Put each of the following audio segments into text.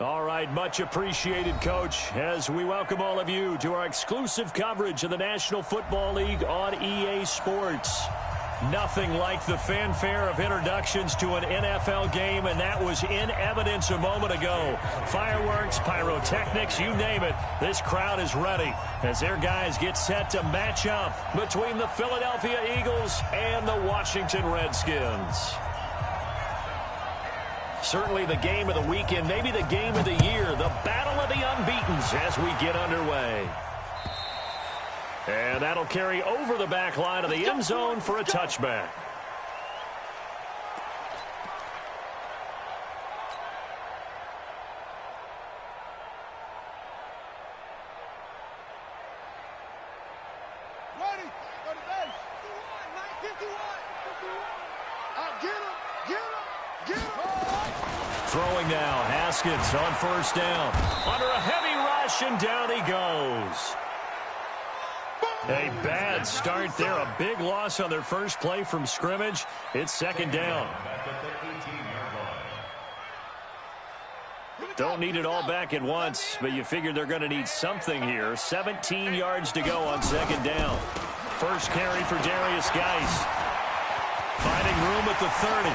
All right, much appreciated, Coach, as we welcome all of you to our exclusive coverage of the National Football League on EA Sports. Nothing like the fanfare of introductions to an NFL game, and that was in evidence a moment ago. Fireworks, pyrotechnics, you name it, this crowd is ready as their guys get set to match up between the Philadelphia Eagles and the Washington Redskins. Certainly the game of the weekend, maybe the game of the year, the battle of the unbeatens as we get underway. And that'll carry over the back line of the end zone for a touchback. Throwing now, Haskins on first down. Under a heavy rush, and down he goes. A bad start there, a big loss on their first play from scrimmage. It's second down. Don't need it all back at once, but you figure they're going to need something here. 17 yards to go on second down. First carry for Darius Geis. Finding room at the 30.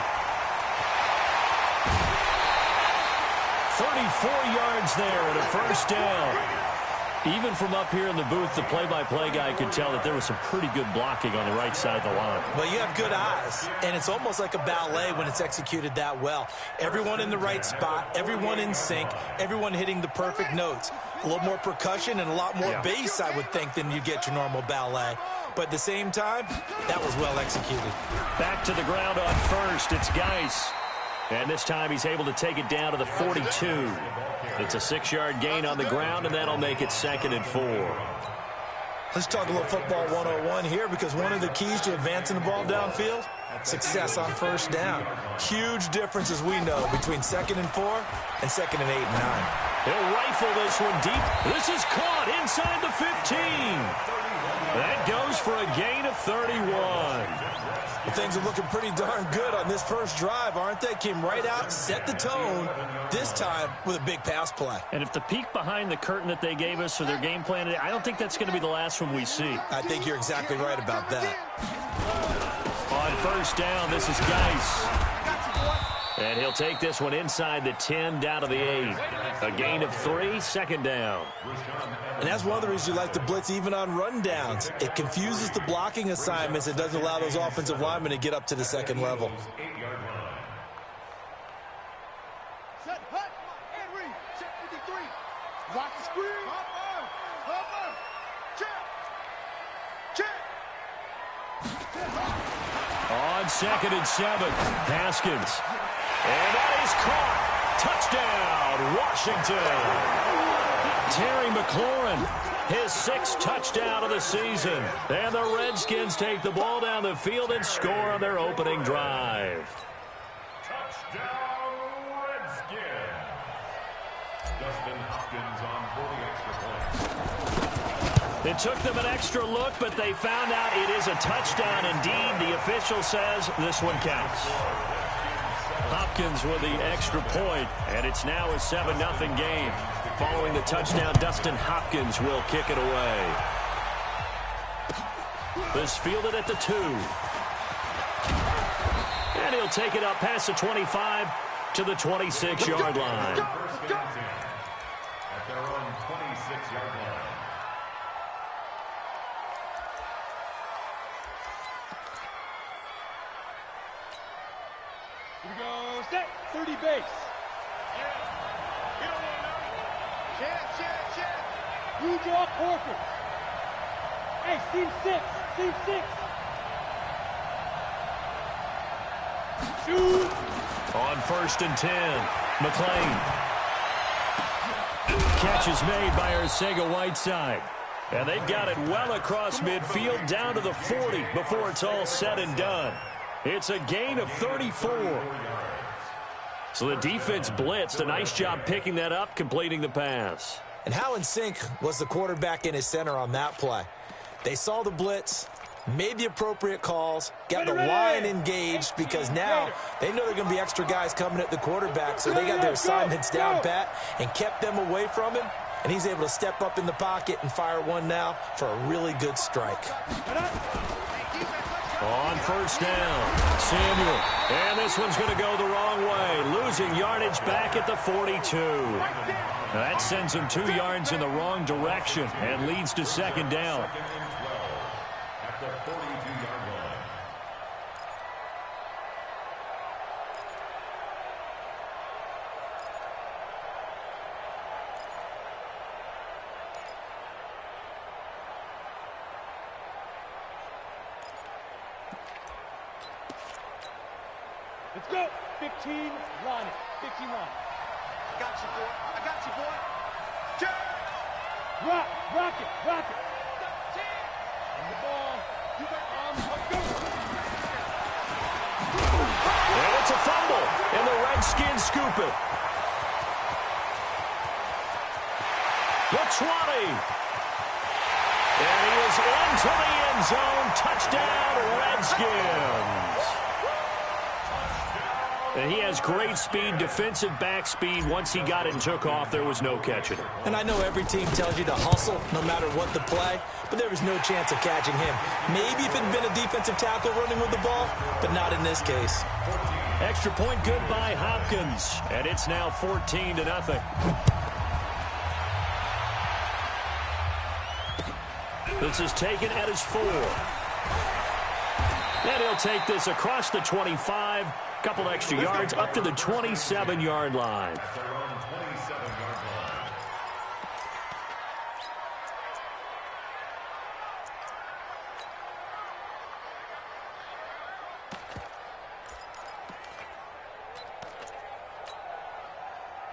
34 yards there and a first down. Even from up here in the booth, the play-by-play guy could tell that there was some pretty good blocking on the right side of the line. Well, you have good eyes, and it's almost like a ballet when it's executed that well. Everyone in the right spot, everyone in sync, everyone hitting the perfect notes. A little more percussion and a lot more bass, I would think, than you get your normal ballet. But at the same time, that was well executed. Back to the ground on first. It's Geis. And this time he's able to take it down to the 42. It's a 6-yard gain on the ground, and that'll make it 2nd and 4. Let's talk a little football 101 here, because one of the keys to advancing the ball downfield, success on first down. Huge difference, as we know, between 2nd and 4 and 2nd and 8 and 9. He'll rifle this one deep. This is caught inside the 15. That goes for a gain of 31. Well, things are looking pretty darn good on this first drive, aren't they? Came right out, set the tone, this time with a big pass play. And if the peek behind the curtain that they gave us for their game plan, I don't think that's going to be the last one we see. I think you're exactly right about that. On first down, this is Geis. And he'll take this one inside the 10, down to the 8. A gain of 3, second down. And that's one of the reasons you like to blitz even on rundowns. It confuses the blocking assignments. It doesn't allow those offensive linemen to get up to the second level. Set, hut, and read. Check 53. Watch the screen. Cover. Check. On 2nd and 7, Haskins. And that is caught. Touchdown, Washington. Terry McLaurin, his 6th touchdown of the season. And the Redskins take the ball down the field and score on their opening drive. Touchdown, Redskins. Dustin Hopkins on 40 extra points. It took them an extra look, but they found out it is a touchdown indeed. The official says this one counts. Hopkins with the extra point, and it's now a 7-0 game. Following the touchdown, Dustin Hopkins will kick it away. This fielded at the 2. And he'll take it up past the 25 to the 26-yard line. At their own 26-yard line. Here we go. Set. 30 base. Check. You draw Corker. Hey, seam 6. Shoot. On 1st and 10, McLean. Catch is made by Arcega-Whiteside. And they've got it well across midfield down to the 40 before it's all said and done. It's a gain of 34. So the defense blitzed. A nice job picking that up, completing the pass. And how in sync was the quarterback and his center on that play? They saw the blitz, made the appropriate calls, got the line engaged, because now they know there are going to be extra guys coming at the quarterback, so they got their assignments down pat and kept them away from him, and he's able to step up in the pocket and fire one now for a really good strike. On first down, Samuel. And this one's going to go the wrong way, losing yardage back at the 42. That sends him 2 yards in the wrong direction and leads to second down. At the 42-yard line. Let's go. 15 line. 15 line. I got you, boy. I got you, boy. Check. Rock it. On the ball. You got arms. Let's go. And it's a fumble, and the Redskins scoop it. The 20. And he is into the end zone. Touchdown, Redskins. And he has great speed, defensive back speed. Once he got it and took off, there was no catching it. And I know every team tells you to hustle no matter what the play, but there was no chance of catching him. Maybe if it had been a defensive tackle running with the ball, but not in this case. Extra point good by Hopkins. And it's now 14-0. This is taken at his 4. And he'll take this across the 25. Couple extra yards up to the 27-yard line. At their own 27-yard line.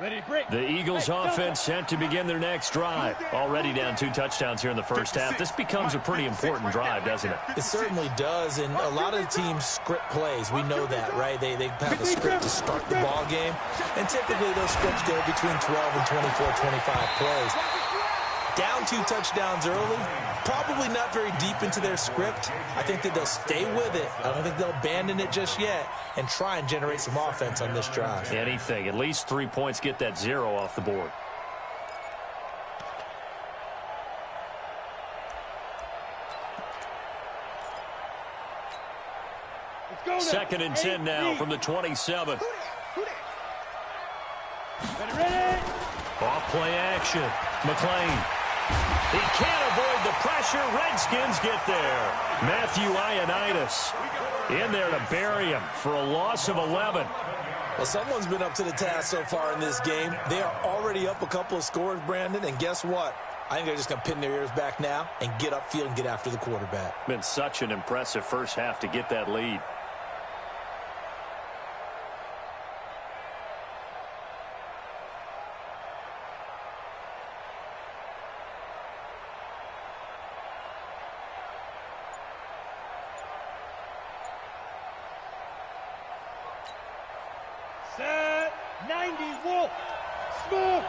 Ready, break. The Eagles offense set to begin their next drive. Already down 2 touchdowns here in the first half. This becomes a pretty important drive, doesn't it? It certainly does, and a lot of the teams script plays. We know that, right? They have a script to start the ball game, and typically those scripts go between 12 and 24, 25 plays. Down 2 touchdowns early, probably not very deep into their script. I think that they'll stay with it. I don't think they'll abandon it just yet and try and generate some offense on this drive. Anything. At least 3 points, get that 0 off the board. Second and 10 now from the 27. Ready. Off play action. McLean. He can't avoid the pressure. Redskins get there. Matthew Ioannidis in there to bury him for a loss of 11. Well, someone's been up to the task so far in this game. They are already up a couple of scores, Brandon, and guess what? I think they're just going to pin their ears back now and get upfield and get after the quarterback. Been such an impressive first half to get that lead. Set. 90 Wolf. Smooth.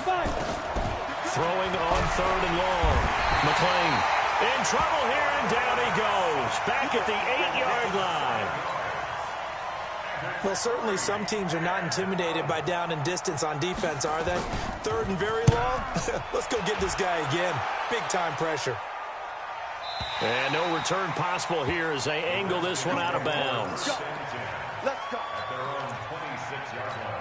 5. Throwing on 3rd and long. McLean in trouble here, and down he goes. Back at the 8-yard line. Well, certainly some teams are not intimidated by down and distance on defense, are they? 3rd and very long? Let's go get this guy again. Big-time pressure. And no return possible here as they angle this one out of bounds. Let's go. At their own 26-yard line.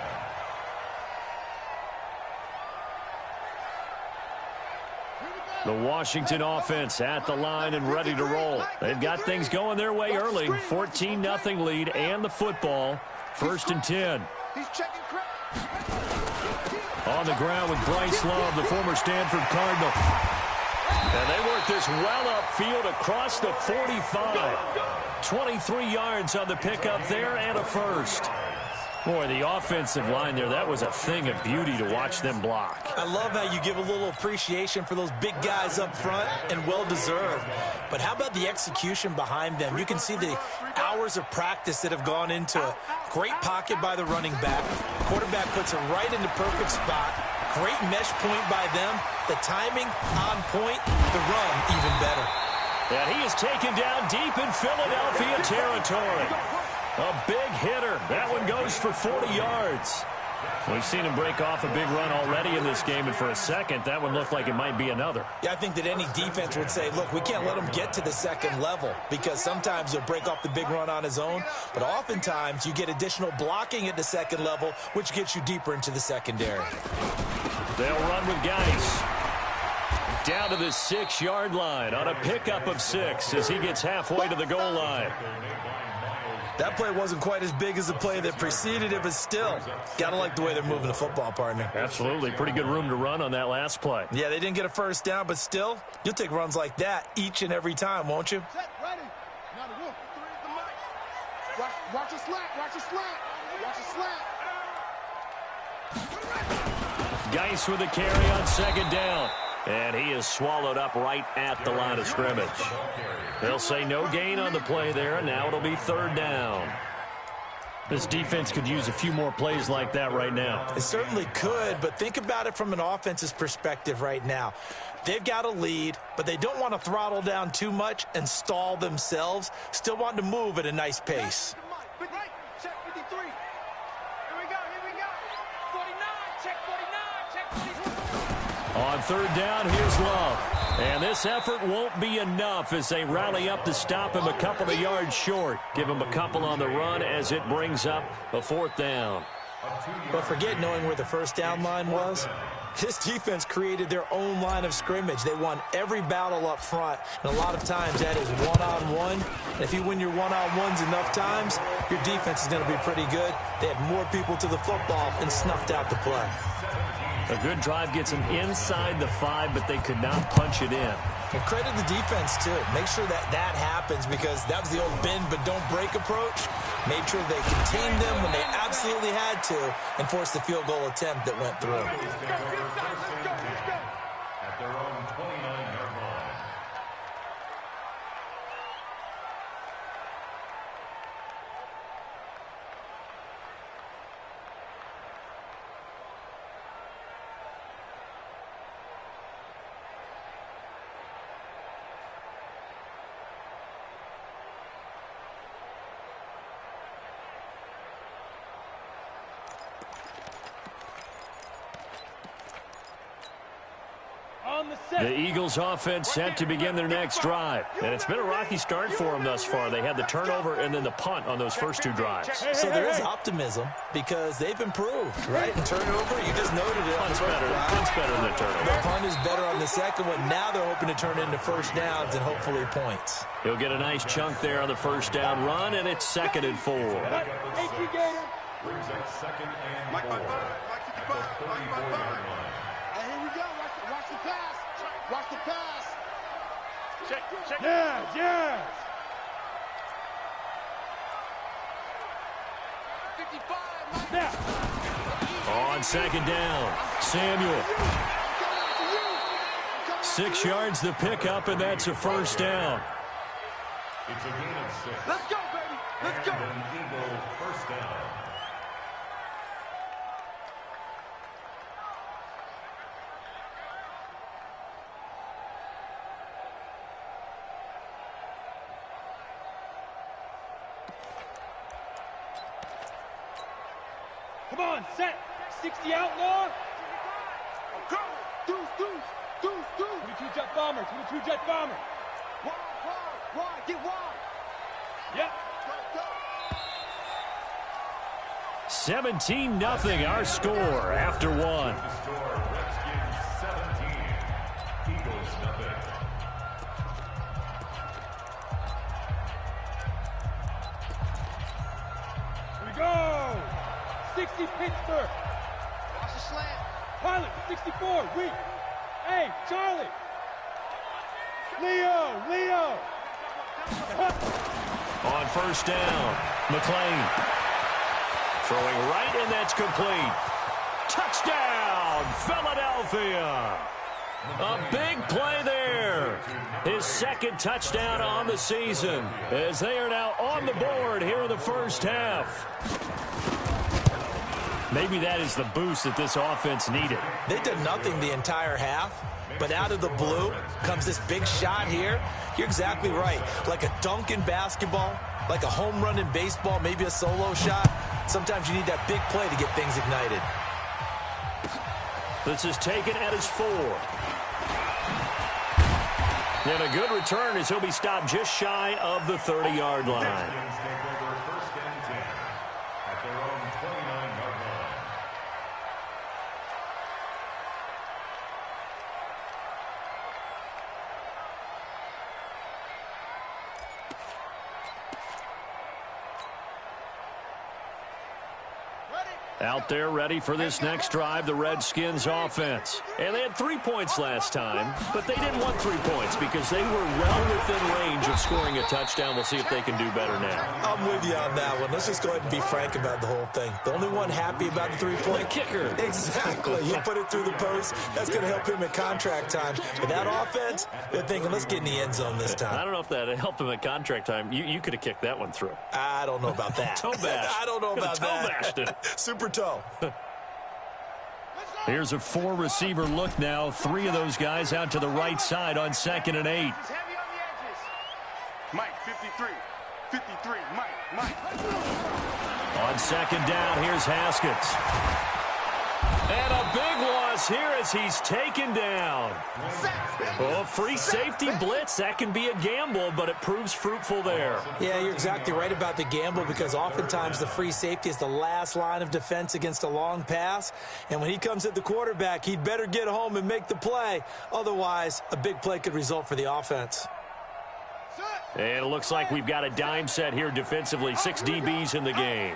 The Washington offense at the line and ready to roll. They've got things going their way early. 14-0 lead and the football. 1st and 10. He's checking crap. On the ground with Bryce Love, the former Stanford Cardinal. And they work this well upfield across the 45. 23 yards on the pickup there and a first. Boy, the offensive line there, that was a thing of beauty to watch them block. I love how you give a little appreciation for those big guys up front, and well-deserved. But how about the execution behind them? You can see the hours of practice that have gone into it. Great pocket by the running back. Quarterback puts it right in the perfect spot. Great mesh point by them. The timing on point. The run even better. And he is taken down deep in Philadelphia territory. A big hitter. That one goes for 40 yards. We've seen him break off a big run already in this game, and for a second, that one looked like it might be another. Yeah, I think that any defense would say, look, we can't let him get to the second level, because sometimes he'll break off the big run on his own, but oftentimes you get additional blocking at the second level, which gets you deeper into the secondary. They'll run with Geis. Down to the 6-yard line on a pickup of 6 as he gets halfway to the goal line. That play wasn't quite as big as the play that preceded it, but still, gotta like the way they're moving the football, partner. Absolutely. Pretty good room to run on that last play. Yeah, they didn't get a first down, but still, you'll take runs like that each and every time, won't you? Set, ready. Now the wolf. The mic. Watch your slant. Watch your slant. Watch your slant. Geis with a carry on second down. And he is swallowed up right at the line of scrimmage. They'll say no gain on the play there, and now it'll be third down. This defense could use a few more plays like that right now. It certainly could, but think about it from an offense's perspective right now. They've got a lead, but they don't want to throttle down too much and stall themselves. Still want to move at a nice pace. Check 53. Here we go. 49. Check 49. Check 49. On third down, here's Love. And this effort won't be enough as they rally up to stop him a couple of yards short. Give him a couple on the run as it brings up a fourth down. But forget knowing where the first down line was. This defense created their own line of scrimmage. They won every battle up front, and a lot of times that is one-on-one. And if you win your one-on-ones enough times, your defense is going to be pretty good. They had more people to the football and snuffed out the play. A good drive gets them inside the 5, but they could not punch it in. And credit the defense, too. Make sure that that happens, because that was the old bend but don't break approach. Made sure they contained them when they absolutely had to and forced the field goal attempt that went through. At their own 29-yard line. The Eagles offense set to begin their next drive. And it's been a rocky start for them thus far. They had the turnover and then the punt on those first 2 drives. So there is optimism because they've improved, right? And turnover, you just noted it. Punt's better than the turnover. The punt is better on the second one. Now they're hoping to turn into first downs and hopefully points. He'll get a nice chunk there on the first down run, and it's 2nd and 4. Brings up 2nd and 4 at the 34-yard line. And here we go. Watch the pass. Watch the pass. Check. Yes. 55. Snap. On second down, Samuel. 6 yards the pickup, and that's a first down. It's a gain of 6. Let's go, baby. Let's go. And an Eagle first down. Come on, set. 60 outlaw. Go. Deuce. 22 jet bomber. Wide. Get wide. Yep. Go. 17-0 our score after 1. Redskins 17. Eagles nothing. Here we go. 60 Pittsburgh. Watch the slant. Pilot, 64. Weak. Hey, Charlie. Leo. On first down, McLean. Throwing right, and that's complete. Touchdown, Philadelphia. A big play there. His 2nd touchdown on the season as they are now on the board here in the first half. Maybe that is the boost that this offense needed. They did nothing the entire half, but out of the blue comes this big shot here. You're exactly right. Like a dunk in basketball, like a home run in baseball, maybe a solo shot. Sometimes you need that big play to get things ignited. This is taken at his 4. And a good return as he'll be stopped just shy of the 30-yard line. Out there ready for this next drive, the Redskins offense. And they had 3 points last time, but they didn't want 3 points because they were well within range of scoring a touchdown. We'll see if they can do better now. I'm with you on that one. Let's just go ahead and be frank about the whole thing. The only one happy about the 3-point kicker. Exactly. He'll put it through the post. That's going to help him at contract time. But that offense, they're thinking, let's get in the end zone this time. I don't know if that helped him at contract time. You could have kicked that one through. I don't know about that. Toe bash. I don't know about that. Toe bashed it. Super toe. Here's a 4-receiver look now. 3 of those guys out to the right side on 2nd and 8. Mike, 53. 53, Mike. On 2nd down, here's Haskins. And a big loss here as he's taken down. Oh, free safety blitz. That can be a gamble, but it proves fruitful there. Yeah, you're exactly right about the gamble because oftentimes the free safety is the last line of defense against a long pass. And when he comes at the quarterback, he'd better get home and make the play. Otherwise, a big play could result for the offense. And it looks like we've got a dime set here defensively. 6 DBs in the game.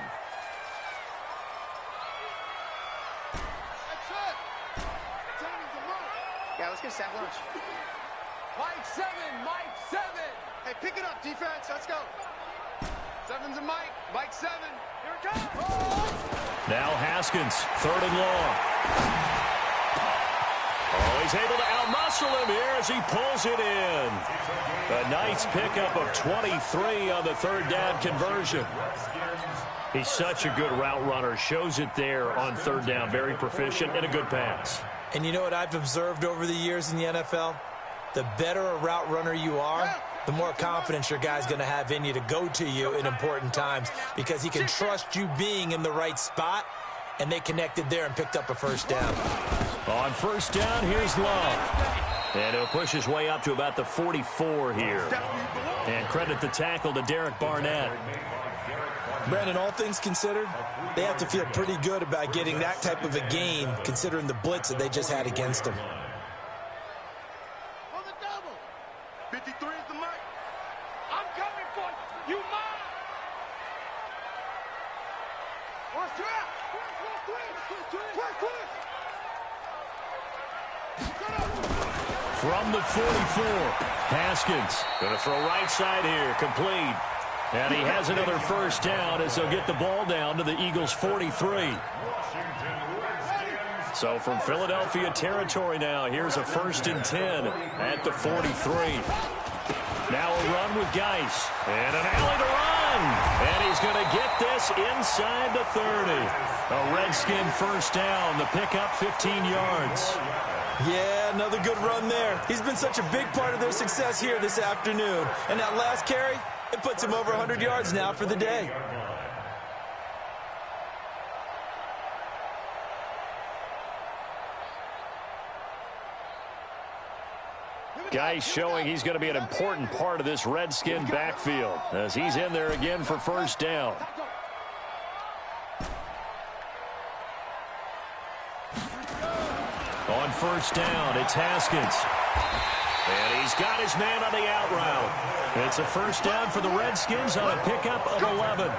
Yeah, let's get sack lunch. Mike 7. Hey, pick it up, defense. Let's go. 7's a Mike. Mike 7. Here it comes. Now Haskins, 3rd and long. Oh, he's able to outmuscle him here as he pulls it in. A nice pickup of 23 on the 3rd down conversion. He's such a good route runner. Shows it there on 3rd down. Very proficient and a good pass. And you know what I've observed over the years in the NFL? The better a route runner you are, the more confidence your guy's going to have in you to go to you in important times because he can trust you being in the right spot, and they connected there and picked up a 1st down. On 1st down, here's Love. And he'll push his way up to about the 44 here. And credit the tackle to Derek Barnett. Brandon, all things considered, they have to feel pretty good about getting that type of a gain considering the blitz that they just had against them. On the double. 53 is the Mike. I'm coming for you. You mine. Where's trap? From the 44, Haskins going to throw right side here, complete. And he has another 1st down as they'll get the ball down to the Eagles' 43. So from Philadelphia territory now, here's a 1st and 10 at the 43. Now a run with Geis. And an alley to run. And he's going to get this inside the 30. A Redskin 1st down. The pickup 15 yards. Yeah, another good run there. He's been such a big part of their success here this afternoon. And that last carry, it puts him over 100 yards now for the day. Guy showing he's going to be an important part of this Redskin backfield as he's in there again for 1st down. On 1st down, it's Haskins. And he's got his man on the out route. It's a 1st down for the Redskins on a pickup of 11.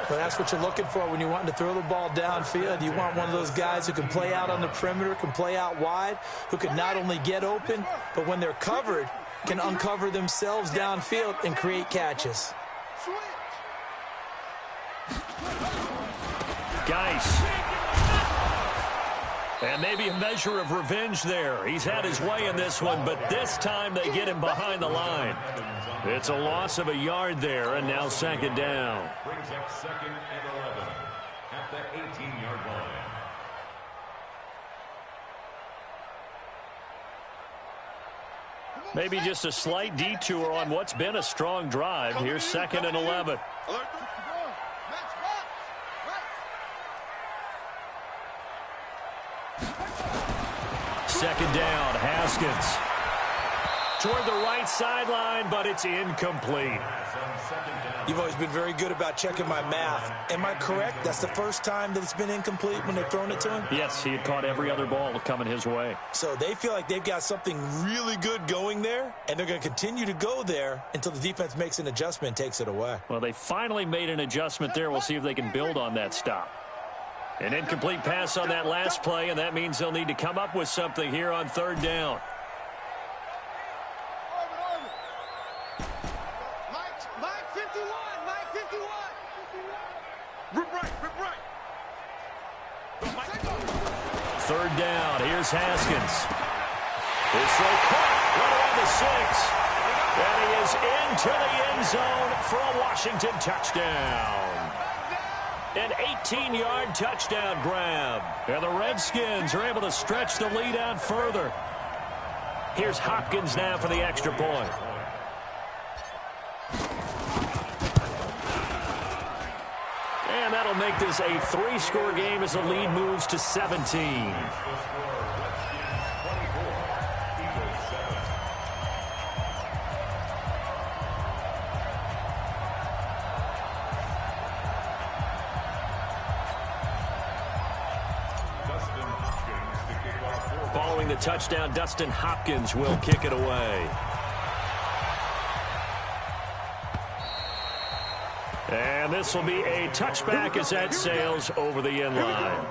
Well, that's what you're looking for when you're wanting to throw the ball downfield. You want one of those guys who can play out on the perimeter, can play out wide, who can not only get open, but when they're covered, can uncover themselves downfield and create catches. Geis. And maybe a measure of revenge there. He's had his way in this one, but this time they get him behind the line. It's a loss of a yard there, and now 2nd down. Brings up 2nd and 11. at the 18-yard line. Maybe just a slight detour on what's been a strong drive. Here's 2nd and 11. Second down, Haskins. Toward the right sideline, but it's incomplete. You've always been very good about checking my math. Am I correct? That's the first time that it's been incomplete when they've thrown it to him? Yes, he had caught every other ball coming his way. So they feel like they've got something really good going there, and they're going to continue to go there until the defense makes an adjustment and takes it away. Well, they finally made an adjustment there. We'll see if they can build on that stop. An incomplete pass on that last play, and that means they'll need to come up with something here on 3rd down. Mike 51, Mike 51. Rip right. 3rd down, here's Haskins. His throw caught right around the 6. And he is into the end zone for a Washington touchdown. An 18-yard touchdown grab. And the Redskins are able to stretch the lead out further. Here's Hopkins now for the extra point. And that'll make this a 3-score game as the lead moves to 17. Following the touchdown, Dustin Hopkins will kick it away. And this will be a touchback as that sails over the end line.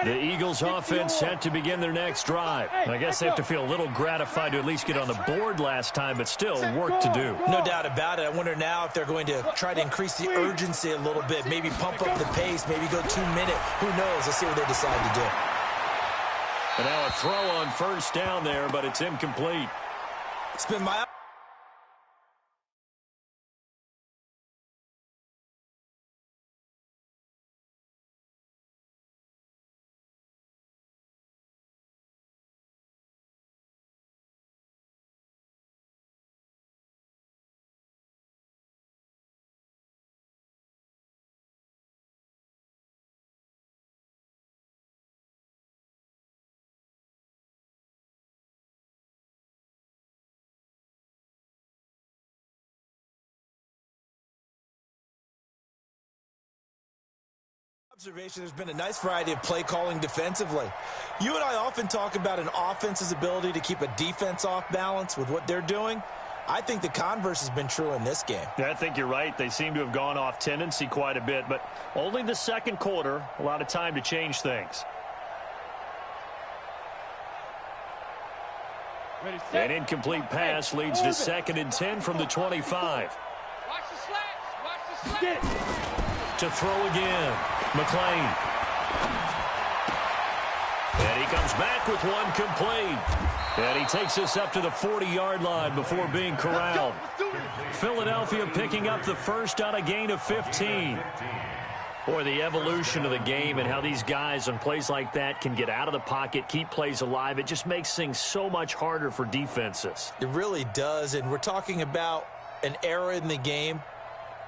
The Eagles offense set to begin their next drive. I guess they have to feel a little gratified to at least get on the board last time, but still work to do. No doubt about it. I wonder now if they're going to try to increase the urgency a little bit, maybe pump up the pace, maybe go 2-minute. Who knows? Let's see what they decide to do. And now a throw on 1st down there, but it's incomplete. Spin my... Observation, there's been a nice variety of play calling defensively. You and I often talk about an offense's ability to keep a defense off balance with what they're doing. I think the converse has been true in this game. Yeah, I think you're right. They seem to have gone off tendency quite a bit, but only the 2nd quarter, a lot of time to change things. An incomplete pass leads to 2nd and 10 from the 25. Watch the slats. To throw again, McLean. And he comes back with one complete. And he takes us up to the 40-yard line before being corralled. Philadelphia picking up the first on a gain of 15. Boy, the evolution of the game and how these guys on plays like that can get out of the pocket, keep plays alive, it just makes things so much harder for defenses. It really does, and we're talking about an era in the game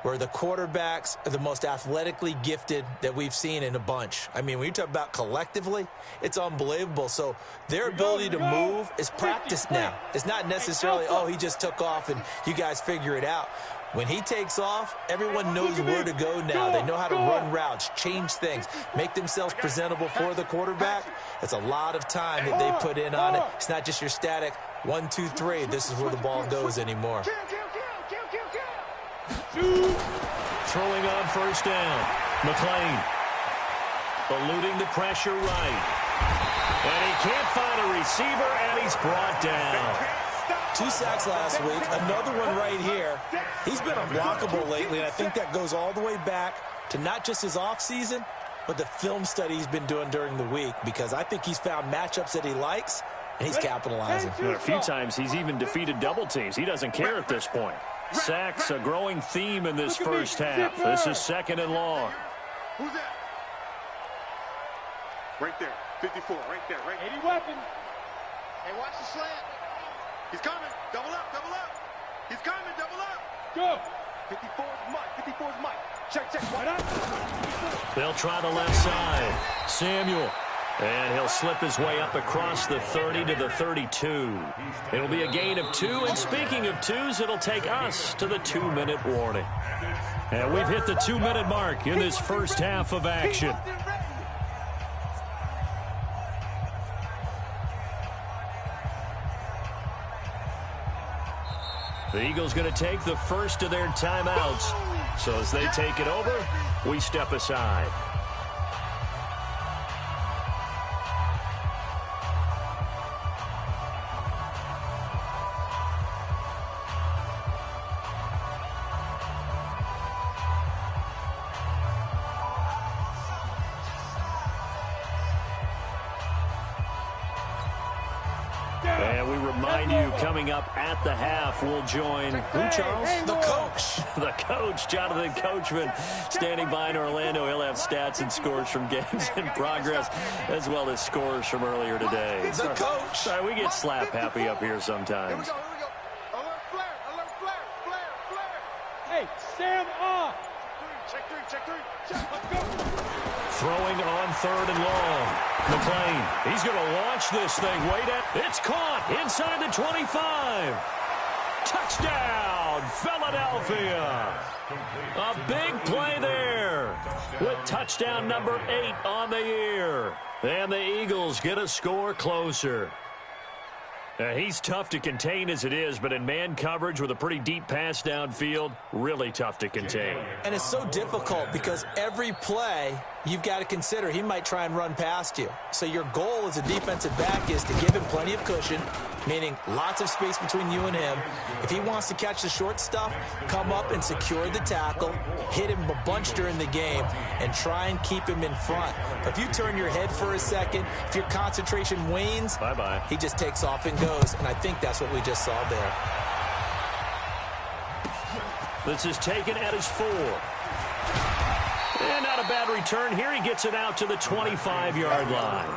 where the quarterbacks are the most athletically gifted that we've seen in a bunch. I mean, when you talk about collectively, it's unbelievable. So their ability to move is practiced now. It's not necessarily, oh, he just took off and you guys figure it out. When he takes off, everyone knows where to go now. They know how to run routes, change things, make themselves presentable for the quarterback. It's a lot of time that they put in on it. It's not just your static 1, 2, 3. This is where the ball goes anymore. Throwing on 1st down. McLean eluding the pressure right. And he can't find a receiver, and he's brought down. 2 sacks last week, another one right here. He's been unblockable lately, and I think that goes all the way back to not just his offseason, but the film study he's been doing during the week, because I think he's found matchups that he likes, and he's capitalizing. A few times he's even defeated double teams. He doesn't care at this point. Sacks, a growing theme in this first half. This is 2nd and long. Who's that? Right there. 54, right there, right there. 80 weapons. Hey, watch the slant. He's coming. Double up, double up. He's coming, double up. Go. 54's Mike. 54's Mike. Check, check. Right up. They'll try the left side. Samuel. And he'll slip his way up across the 30 to the 32. It'll be a gain of 2. And speaking of 2s, it'll take us to the 2-minute warning. And we've hit the 2-minute mark in this first half of action. The Eagles going to take the first of their timeouts. So as they take it over, we step aside. And we remind you, coming up at the half, we'll join who, Charles? The coach. The coach, Jonathan Coachman, standing by in Orlando. He'll have stats and scores from games in progress, as well as scores from earlier today. The coach. Sorry, we get slap happy up here sometimes. Here we go. Alert flare, alert flare, flare, flare. Hey, Sam off. Check three, check three. Check, let's go. Throwing on 3rd and long. McLean, he's going to launch this thing. Wait at it's caught inside the 25. Touchdown, Philadelphia. A big play there with touchdown number 8 on the year. And the Eagles get a score closer. He's tough to contain as it is, but in man coverage with a pretty deep pass downfield, really tough to contain. And it's so difficult because every play you've got to consider he might try and run past you. So your goal as a defensive back is to give him plenty of cushion, meaning lots of space between you and him. If he wants to catch the short stuff, come up and secure the tackle, hit him a bunch during the game, and try and keep him in front. If you turn your head for a second, if your concentration wanes, bye-bye. He just takes off and goes, and I think that's what we just saw there. This is taken at his 4. And not a bad return here. He gets it out to the 25-yard line.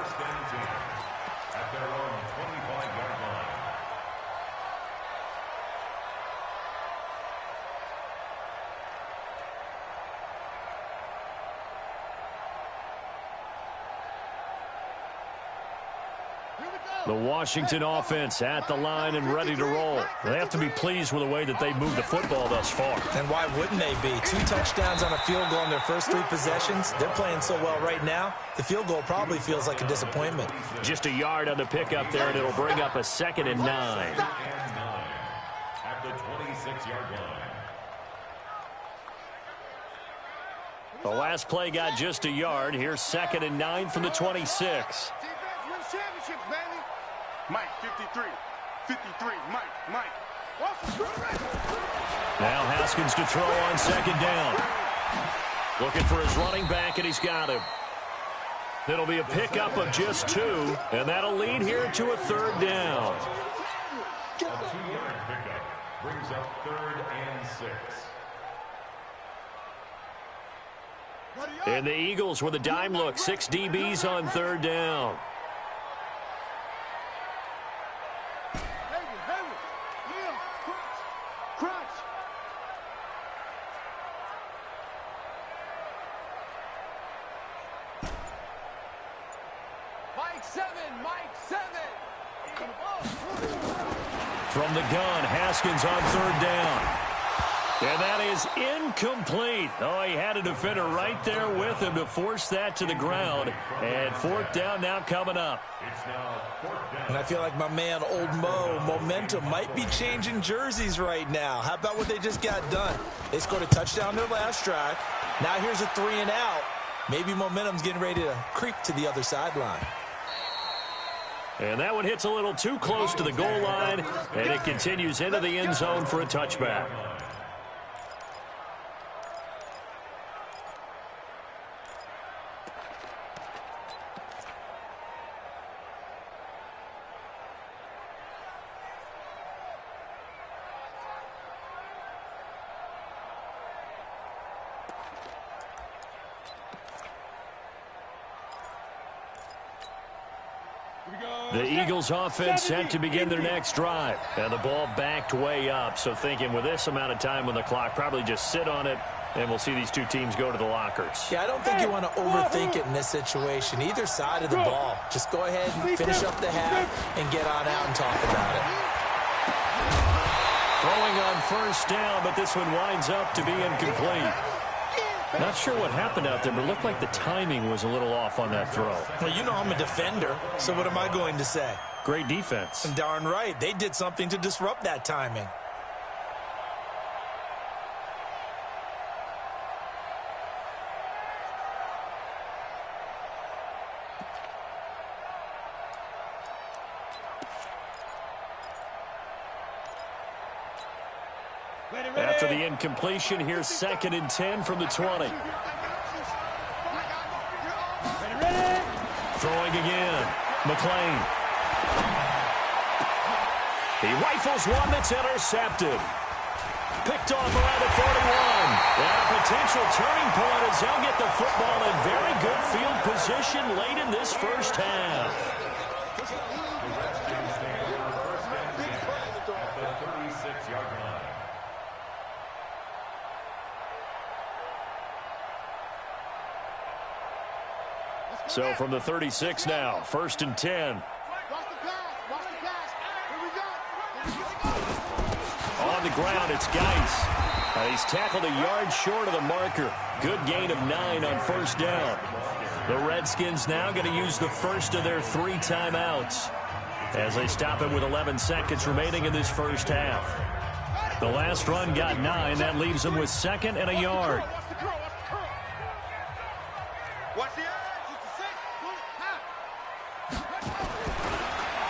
At their own 25-yard line. The Washington offense at the line and ready to roll. They have to be pleased with the way that they moved the football thus far. And why wouldn't they be? 2 touchdowns on a field goal in their first 3 possessions. They're playing so well right now, the field goal probably feels like a disappointment. Just a yard on the pickup there, and it'll bring up a 2nd and 9. At the 26-yard line. The last play got just a yard. Here's 2nd and 9 from the 26. Defense wins championships, baby. Mike, 53. 53, Mike. Now Haskins to throw on 2nd down. Looking for his running back, and he's got him. It'll be a pickup of just 2, and that'll lead here to a 3rd down. A 2-yard pickup brings up 3rd and 6. And the Eagles with a dime look. 6 DBs on 3rd down. Crunch. Mike 7, Mike 7. From the gun, Haskins on 3rd down. And that is incomplete. Oh, he had a defender right there with him to force that to the ground. And 4th down now coming up. It's now 4th down. And I feel like my man, Old Mo, momentum might be changing jerseys right now. How about what they just got done? They scored a touchdown their last drive. Now here's a 3 and out. Maybe momentum's getting ready to creep to the other sideline. And that one hits a little too close to the goal line, and it continues into the end zone for a touchback. The Eagles offense set to begin their next drive. And the ball backed way up. So thinking with this amount of time on the clock, probably just sit on it, and we'll see these two teams go to the lockers. Yeah, I don't think you want to overthink it in this situation. Either side of the ball. Just go ahead and finish up the half and get on out and talk about it. Throwing on first down, but this one winds up to be incomplete. Not sure what happened out there, but it looked like the timing was a little off on that throw. Well, you know I'm a defender, so what am I going to say? Great defense. Darn right. They did something to disrupt that timing. After the incompletion, here's 2nd and 10 from the 20. Throwing again. McLean. He rifles one that's intercepted. Picked off around the 41. And a potential turning point as they'll get the football in very good field position late in this first half. So from the 36 now, 1st and 10. On the ground, it's Geis. He's tackled a yard short of the marker. Good gain of 9 on first down. The Redskins now going to use the first of their 3 timeouts as they stop him with 11 seconds remaining in this first half. The last run got 9. That leaves them with 2nd and a yard.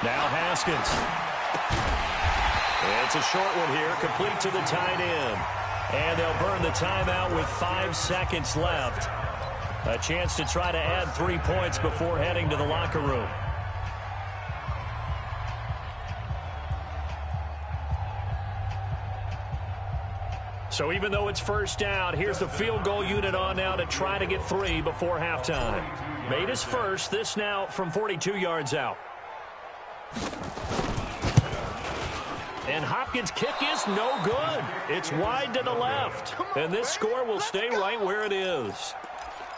Now Haskins. It's a short one here, complete to the tight end. And they'll burn the timeout with 5 seconds left. A chance to try to add 3 points before heading to the locker room. So even though it's first down, here's the field goal unit on now to try to get 3 before halftime. Made his first, this now from 42 yards out. And Hopkins' kick is no good. It's wide to the left. And this score will stay right where it is.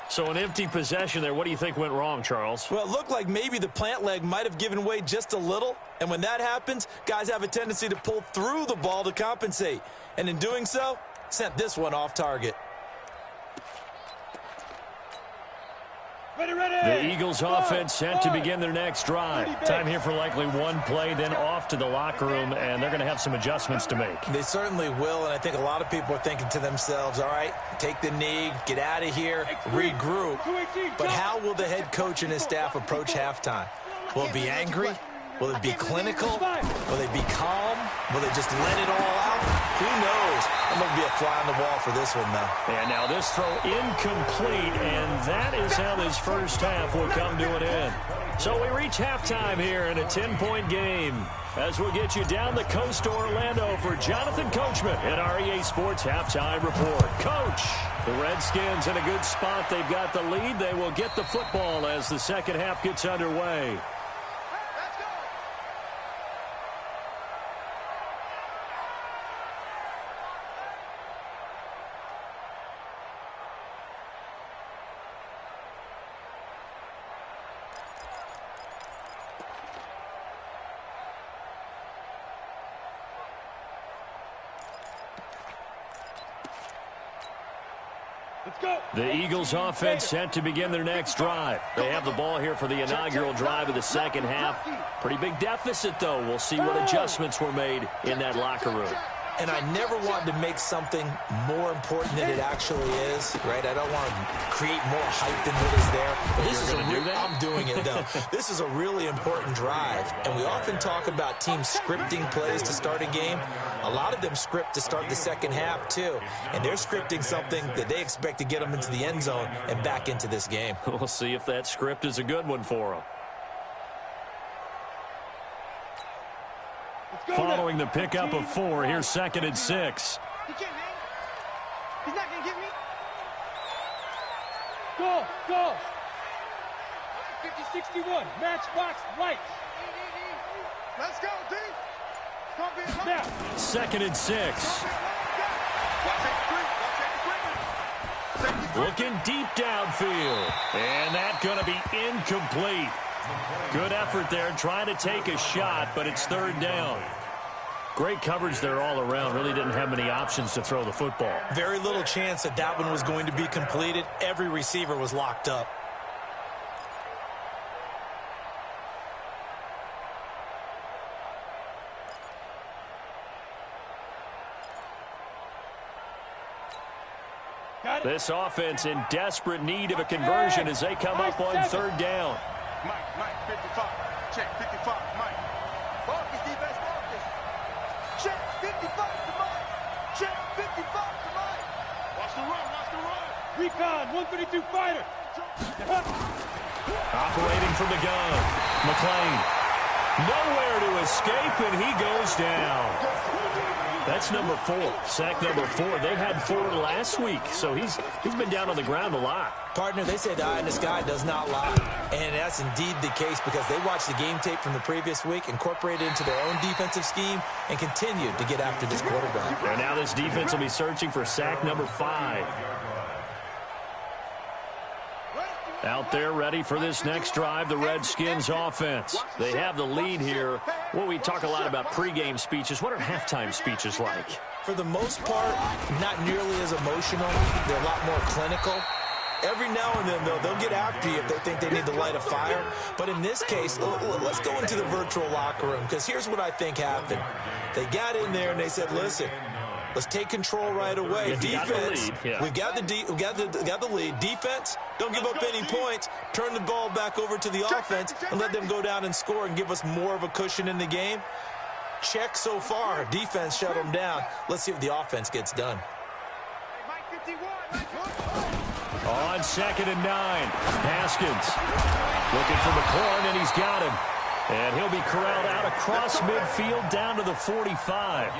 So an empty possession there. What do you think went wrong, Charles? Well, it looked like maybe the plant leg might have given way just a little. And when that happens, guys have a tendency to pull through the ball to compensate. And in doing so, sent this one off target. The Eagles offense set to begin their next drive. Time here for likely 1 play, then off to the locker room, and they're going to have some adjustments to make. They certainly will, and I think a lot of people are thinking to themselves, all right, take the knee, get out of here, regroup. But how will the head coach and his staff approach halftime? Will it be angry? Will it be clinical? Will they be calm? Will they just let it all out? Who knows? I'm going to be a fly on the wall for this one, though. And now this throw incomplete, and that is how this first half will come to an end. So we reach halftime here in a 10-point game as we'll get you down the coast to Orlando for Jonathan Coachman at our EA Sports Halftime Report. Coach, the Redskins in a good spot. They've got the lead. They will get the football as the second half gets underway. The Eagles offense set to begin their next drive. They have the ball here for the inaugural drive of the second half. Pretty big deficit, though. We'll see what adjustments were made in that locker room. And I never want to make something more important than it actually is, right? I don't want to create more hype than what is there. But this is I'm doing it, though. This is a really important drive. And we often talk about teams scripting plays to start a game. A lot of them script to start the second half, too. And they're scripting something that they expect to get them into the end zone and back into this game. We'll see if that script is a good one for them. Following the pickup of 4, here's 2nd and 6. He can't hang. He's not going to get me. Go. 50-61, matchbox lights. Let's go, D. Now. 2nd and 6. Looking deep downfield. And that's going to be incomplete. Good effort there, trying to take a shot, but it's 3rd down. Great coverage there all around. Really didn't have many options to throw the football. Very little chance that one was going to be completed. Every receiver was locked up. This offense in desperate need of a conversion as they come up on 3rd down. Mike, 55. Check, 55, Mike. Focus, defense, focus. Check, 55 to Mike. Check, 55 to Mike. Watch the run. Recon, 132 fighter. Operating from the gun. McClain. Nowhere to escape, and he goes down. That's number 4. Sack number 4. They had 4 last week, so he's been down on the ground a lot. Partner, they say the eye in the sky does not lie. And that's indeed the case because they watched the game tape from the previous week, incorporated it into their own defensive scheme, and continued to get after this quarterback. And now this defense will be searching for sack number 5. Out there ready for this next drive, the Redskins offense. They have the lead here. Well, we talk a lot about pregame speeches. What are halftime speeches like? For the most part, not nearly as emotional. They're a lot more clinical. Every now and then, though, they'll get after you if they think they need to light a fire. But in this case, let's go into the virtual locker room, because here's what I think happened. They got in there and they said, listen, let's take control right away. Defense, we've got the lead. Defense, don't give up any points. Turn the ball back over to the offense and let them go down and score and give us more of a cushion in the game. Check so far. Defense shut them down. Let's see if the offense gets done. Mike 51. On 2nd and 9, Haskins looking for McLaurin, and he's got him. And he'll be corralled out across midfield down to the 45.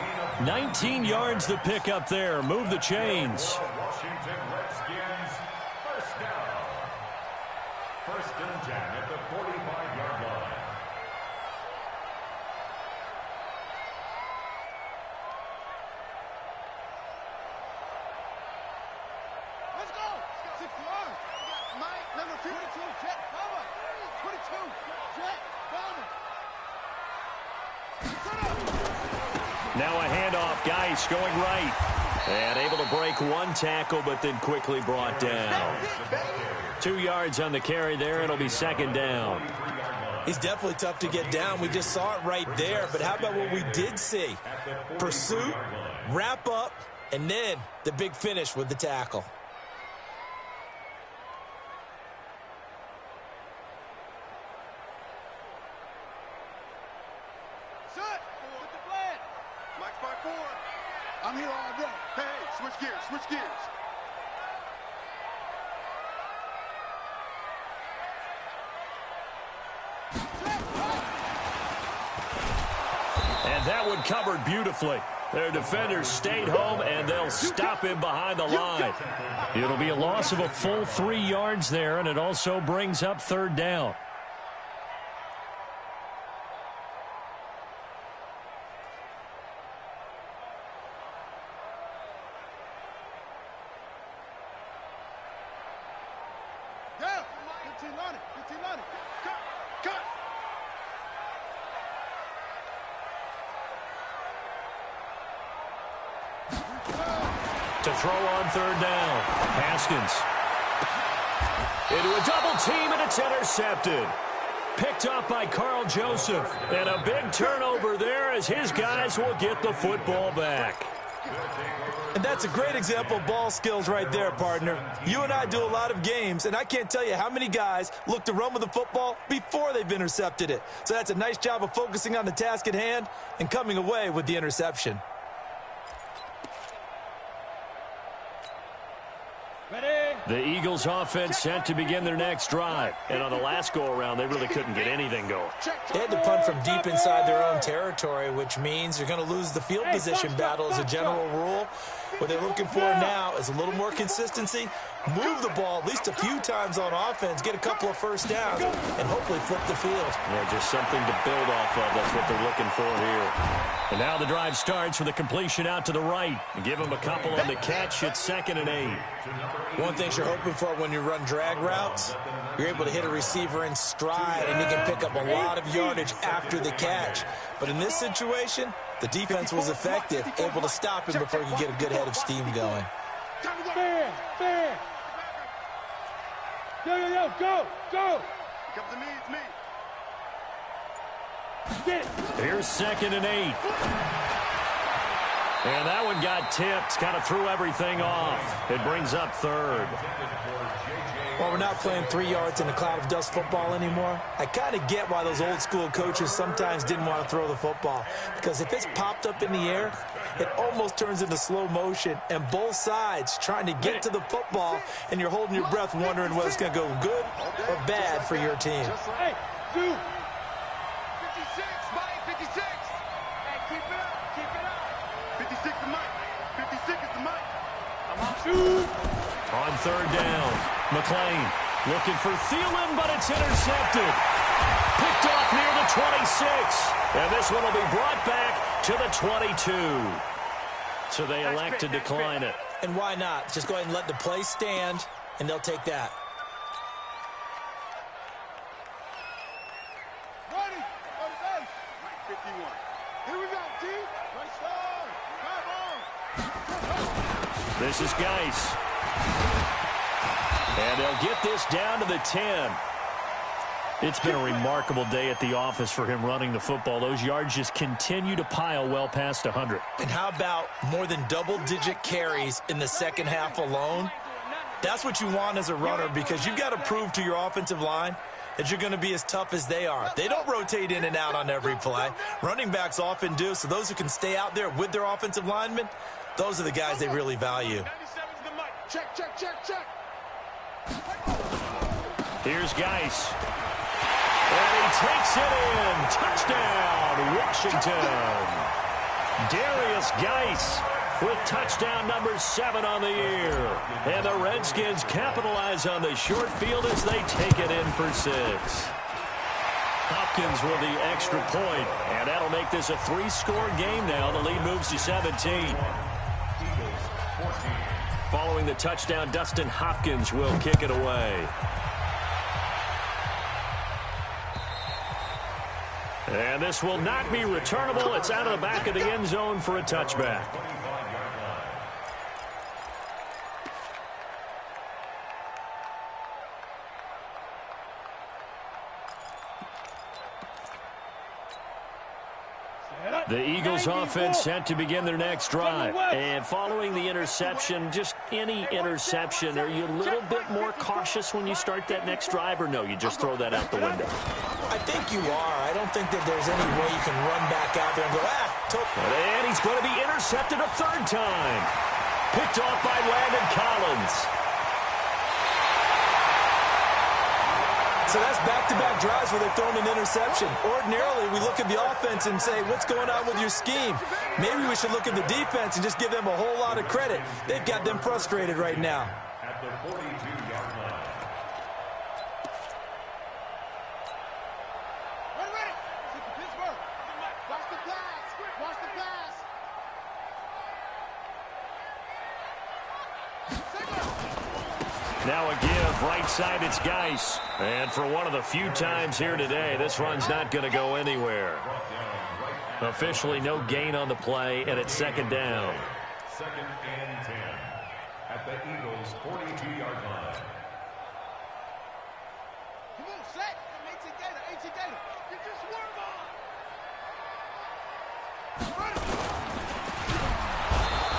19 yards to pick up there. Move the chains. Washington Redskins, first down. 1st and 10 at the 45-yard line. Let's go. 61. Mike, number 22, jet cover. 22, jet bomber. Now a handoff. Geis going right. And able to break 1 tackle, but then quickly brought down. 2 yards on the carry there. It'll be 2nd down. He's definitely tough to get down. We just saw it right there. But how about what we did see? Pursuit, wrap up, and then the big finish with the tackle. Set. With the blend. Mike's by 4. I'm here all day. Hey, switch gears, switch gears. And that one covered beautifully. Their defenders stayed home, and they'll stop him behind the line. It'll be a loss of a full 3 yards there, and it also brings up 3rd down. To throw on 3rd down. Haskins. Into a double team, and it's intercepted. Picked up by Carl Joseph. And a big turnover there as his guys will get the football back. And that's a great example of ball skills right there, partner. You and I do a lot of games, and I can't tell you how many guys look to run with the football before they've intercepted it. So that's a nice job of focusing on the task at hand and coming away with the interception. The Eagles offense set to begin their next drive. And on the last go-around, they really couldn't get anything going. They had to punt from deep inside their own territory, which means you're going to lose the field position battle as a general rule. What they're looking for now is a little more consistency, move the ball at least a few times on offense, get a couple of first downs, and hopefully flip the field. Yeah, just something to build off of. That's what they're looking for here. And now the drive starts with a completion out to the right. Give them a couple on the catch. It's 2nd and 8. One thing you're hoping for when you run drag routes, you're able to hit a receiver in stride, and he can pick up a lot of yardage after the catch. But in this situation, the defense was effective, able to stop him before he could get a good head of steam going. Fair. Yo, go. Come to me, it's me. Get it. Here's 2nd and 8. And that one got tipped, kind of threw everything off. It brings up 3rd. Well, we're not playing 3 yards in a cloud of dust football anymore. I kind of get why those old school coaches sometimes didn't want to throw the football. Because if it's popped up in the air, it almost turns into slow motion. And both sides trying to get to the football, and you're holding your breath wondering whether it's going to go good or bad for your team. Hey, 2. 56, Mike, 56. Hey, keep it up. 56 to Mike. 56 is to Mike. I'm on. 2. On 3rd down, McLean looking for Thielen, but it's intercepted. Picked off near the 26. And this one will be brought back to the 22. So they elect to decline it. And why not? Just go ahead and let the play stand, and they'll take that. Ready. On the base. Mike, 51. Here we go, G. Right side. This is Geis. And they'll get this down to the 10. It's been a remarkable day at the office for him running the football. Those yards just continue to pile well past 100. And how about more than double-digit carries in the second half alone? That's what you want as a runner, because you've got to prove to your offensive line that you're going to be as tough as they are. They don't rotate in and out on every play. Running backs often do, so those who can stay out there with their offensive linemen, those are the guys they really value. 97's the Mike. Check. Here's Geis. And he takes it in. Touchdown, Washington. Darius Geis with touchdown number 7 on the year. And the Redskins capitalize on the short field as they take it in for 6. Hopkins with the extra point, and that'll make this a 3-score game now. The lead moves to 17. Following the touchdown, Dustin Hopkins will kick it away. And this will not be returnable. It's out of the back of the end zone for a touchback. The Eagles offense set to begin their next drive. And following the interception, just any interception, are you a little bit more cautious when you start that next drive, or no, you just throw that out the window? I think you are. I don't think that there's any way you can run back out there and go, And he's going to be intercepted a 3rd time. Picked off by Landon Collins. So that's back-to-back drives where they're throwing an interception. Ordinarily, we look at the offense and say, what's going on with your scheme? Maybe we should look at the defense and just give them a whole lot of credit. They've got them frustrated right now. At the 42-yard line. Ready. Pittsburgh. Watch the pass. Watch the pass. Now a give, right side, it's Geis. And for one of the few times here today, this run's not going to go anywhere. Officially no gain on the play, and it's 2nd down. 2nd and 10 at the Eagles' 42-yard line. Come on, set. It makes it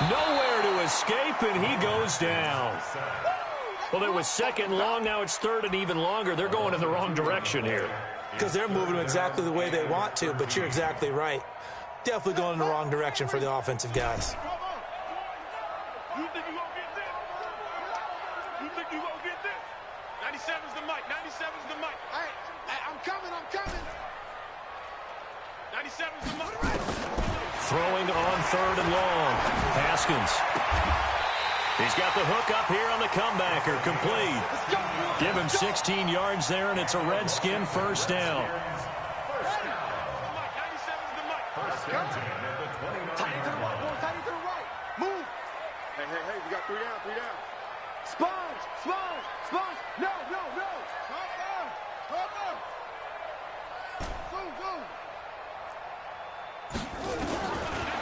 Nowhere to escape, and he goes down. Well, it was second and long. Now it's third and even longer. They're going in the wrong direction here. Because they're moving them exactly the way they want to, but you're exactly right. Definitely going in the wrong direction for the offensive guys. You think you gonna get this? You think you gonna get this? 97's the mic. 97's the mic. Hey, I'm coming. 97's the mic. Throwing on third and long. Haskins. He's got the hook up here on the comebacker. Complete. Give him 16 yards there, and it's a Redskin first down. 97's the mic. Tight to the right, boy. Tight to the right. Move. Hey, we got 3 down. Sponge. No.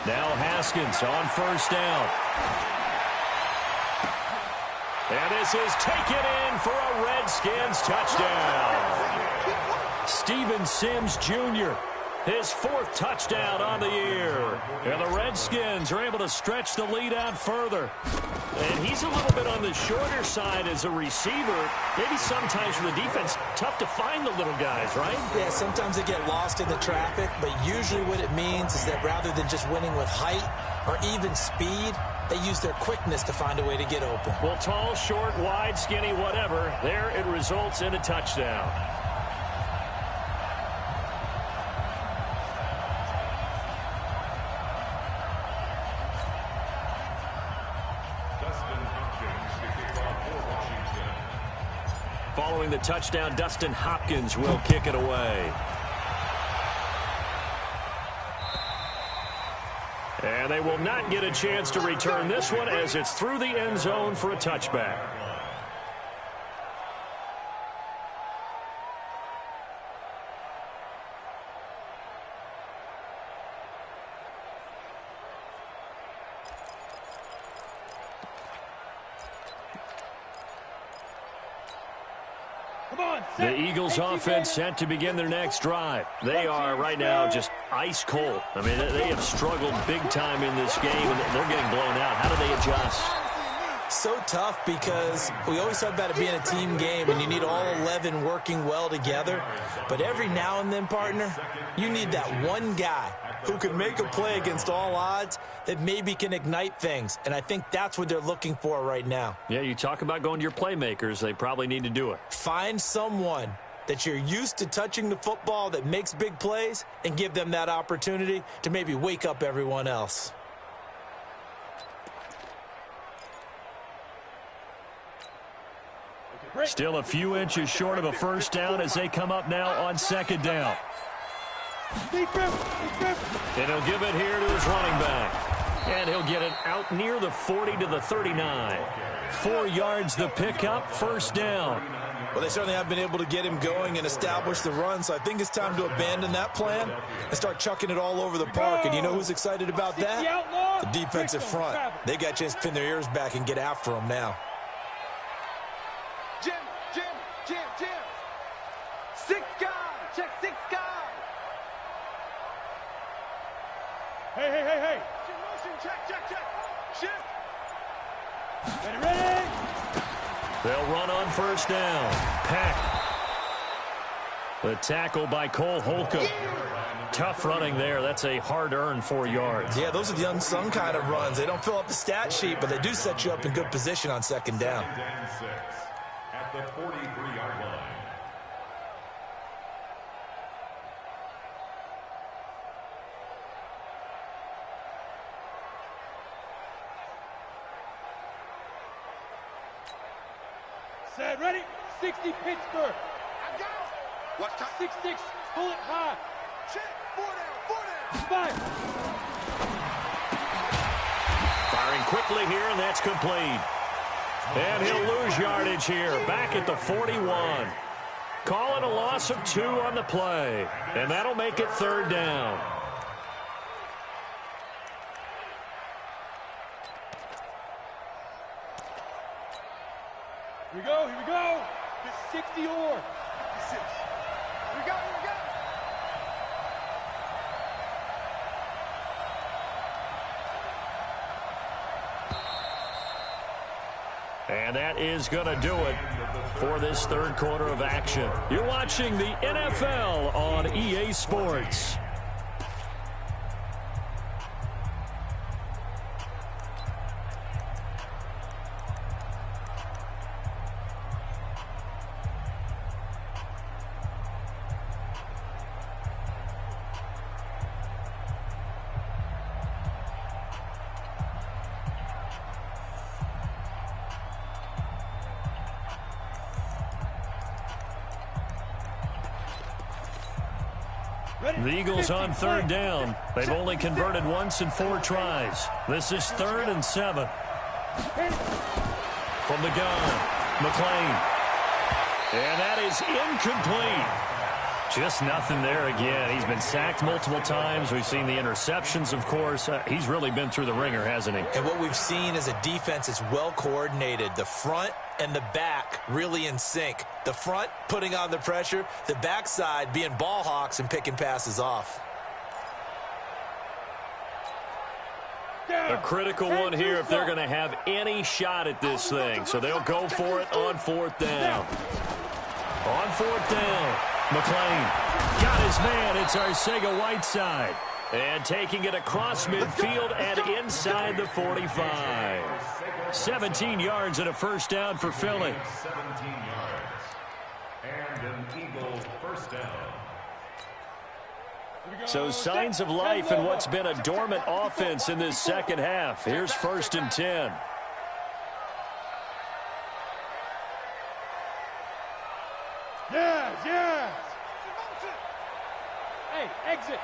Now Haskins on first down. And this is taken in for a Redskins touchdown. Steven Sims Jr., his 4th touchdown on the year. And the Redskins are able to stretch the lead out further. And he's a little bit on the shorter side as a receiver. Maybe sometimes for the defense, tough to find the little guys, right? Yeah, sometimes they get lost in the traffic, but usually what it means is that rather than just winning with height or even speed, they use their quickness to find a way to get open. Well, tall, short, wide, skinny, whatever, there it results in a touchdown. Following the touchdown, Dustin Hopkins will kick it away. And they will not get a chance to return this one as it's through the end zone for a touchback. The Eagles offense set to begin their next drive. They are right now just ice cold. I mean, they have struggled big time in this game, and they're getting blown out. How do they adjust? So tough because we always talk about it being a team game, and you need all 11 working well together. But every now and then, partner, you need that one guy who can make a play against all odds that maybe can ignite things. And I think that's what they're looking for right now. Yeah, you talk about going to your playmakers. They probably need to do it. Find someone that you're used to touching the football that makes big plays and give them that opportunity to maybe wake up everyone else. Still a few inches short of a first down as they come up now on second down. And he'll give it here to his running back. And he'll get it out near the 40 to the 39. 4 yards the pickup, first down. Well, they certainly have been able to get him going and establish the run, so I think it's time to abandon that plan and start chucking it all over the park. And you know who's excited about that? The defensive front. They got a chance to pin their ears back and get after him now. Jim. 6 guys. Check 6 guys. Hey. Jim motion. Check. Shift. Ready. They'll run on first down. Peck. The tackle by Cole Holcomb. Tough running there. That's a hard-earned 4 yards. Yeah, those are the unsung kind of runs. They don't fill up the stat sheet, but they do set you up in good position on second down. At the 43-yard line. Set, ready. 60 Pittsburgh. I got it. Watch time. 6-6. Pull it high. Check. 4 down. Fire. Firing quickly here, and that's complete. And he'll lose yardage here, back at the 41. Calling a loss of 2 on the play. And that'll make it third down. Here we go. It's 60 or. 6. We go. And that is going to do it for this third quarter of action. You're watching the NFL on EA Sports. The Eagles on third down. They've only converted once in 4 tries. This is 3rd and 7. From the gun, McLean. And that is incomplete. Just nothing there again. He's been sacked multiple times. We've seen the interceptions, of course. He's really been through the ringer, hasn't he? And what we've seen is a defense that's well coordinated. The front and the back really in sync. The front putting on the pressure, the backside being ball hawks and picking passes off. A critical one here if they're going to have any shot at this thing. So they'll go for it on 4th down. On 4th down, McLean got his man. It's Arcega-Whiteside. And taking it across midfield and inside the 45. 17 yards and a first down for Philly. 17 yards. And an Eagle first down. So signs of life in what's been a dormant offense in this second half. Here's 1st and 10. Yes. Hey, exit.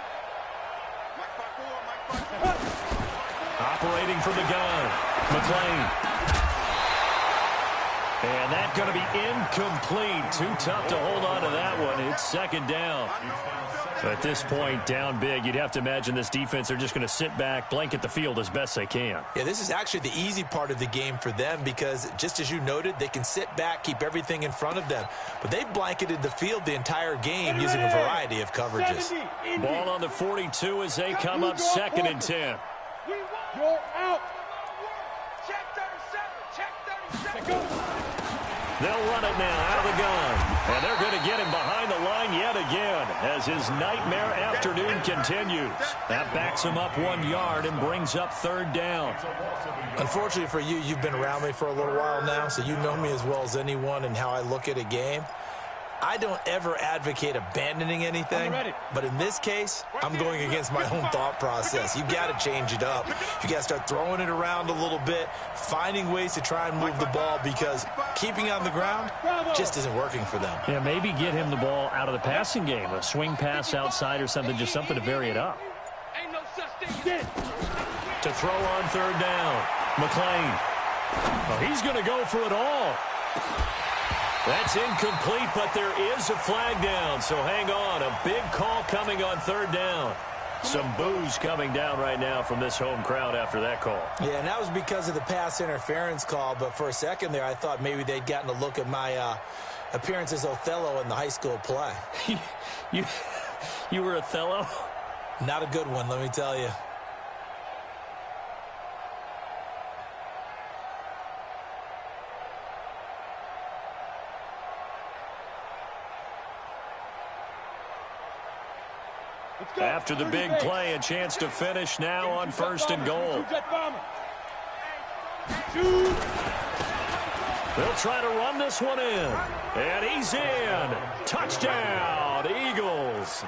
Operating from the gun, McLean. And that's going to be incomplete. Too tough to hold on to that one. It's 2nd down. At this point, down big, you'd have to imagine this defense, they're just going to sit back, blanket the field as best they can. Yeah, this is actually the easy part of the game for them because, just as you noted, they can sit back, keep everything in front of them. But they've blanketed the field the entire game using a variety of coverages. Ball on the 42 as they come up 2nd and 10. You're out. Check 37. Check 37. They'll run it now out of the gun. And they're going to get him behind the line yet again as his nightmare afternoon continues. That backs him up 1 yard and brings up 3rd down. Unfortunately for you, you've been around me for a little while now, so you know me as well as anyone and how I look at a game. I don't ever advocate abandoning anything, but in this case, I'm going against my own thought process. You got to change it up. You got to start throwing it around a little bit, finding ways to try and move the ball because keeping on the ground just isn't working for them. Yeah, maybe get him the ball out of the passing game, a swing pass outside or something, just something to vary it up. Ain't no such thing. To throw on 3rd down, McLean. Oh, he's going to go for it all. That's incomplete, but there is a flag down, so hang on. A big call coming on 3rd down. Some boos coming down right now from this home crowd after that call. Yeah, and that was because of the pass interference call, but for a second there I thought maybe they'd gotten a look at my appearance as Othello in the high school play. You were Othello? Not a good one, let me tell you. After the big play, a chance to finish now on 1st and goal. They'll try to run this one in. And he's in. Touchdown, Eagles.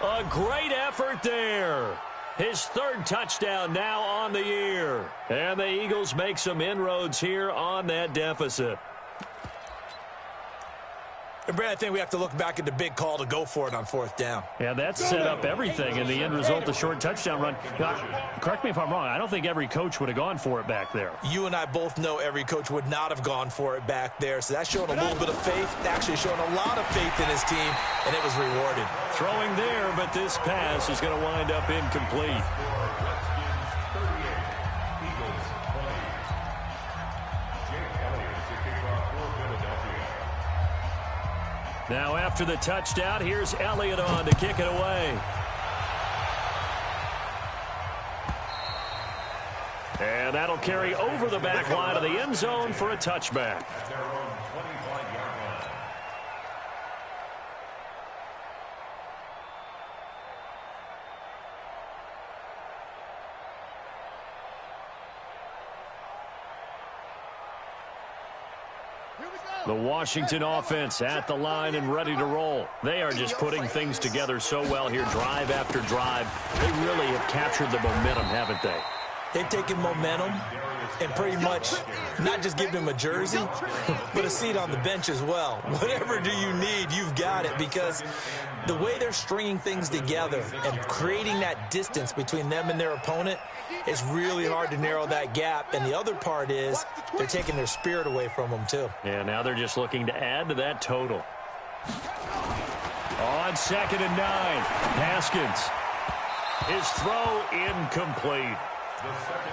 A great effort there. His 3rd touchdown now on the year. And the Eagles make some inroads here on that deficit. And Brad, I think we have to look back at the big call to go for it on 4th down. Yeah, that set up everything in the end result, the short touchdown run. Now, correct me if I'm wrong, I don't think every coach would have gone for it back there. You and I both know every coach would not have gone for it back there, so that's showing a little bit of faith, actually showing a lot of faith in his team, and it was rewarded. Throwing there, but this pass is going to wind up incomplete. Now after the touchdown, here's Elliott on to kick it away. And that'll carry over the back line of the end zone for a touchback. At their own 25-yard line. The Washington offense at the line and ready to roll. They are just putting things together so well here, drive after drive. They really have captured the momentum, haven't they? They've taken momentum and pretty much not just given him a jersey, but a seat on the bench as well. Whatever do you need, you've got it, because the way they're stringing things together and creating that distance between them and their opponent, it's really hard to narrow that gap. And the other part is they're taking their spirit away from them, too. Yeah, now they're just looking to add to that total. On 2nd and 9, Haskins. His throw incomplete.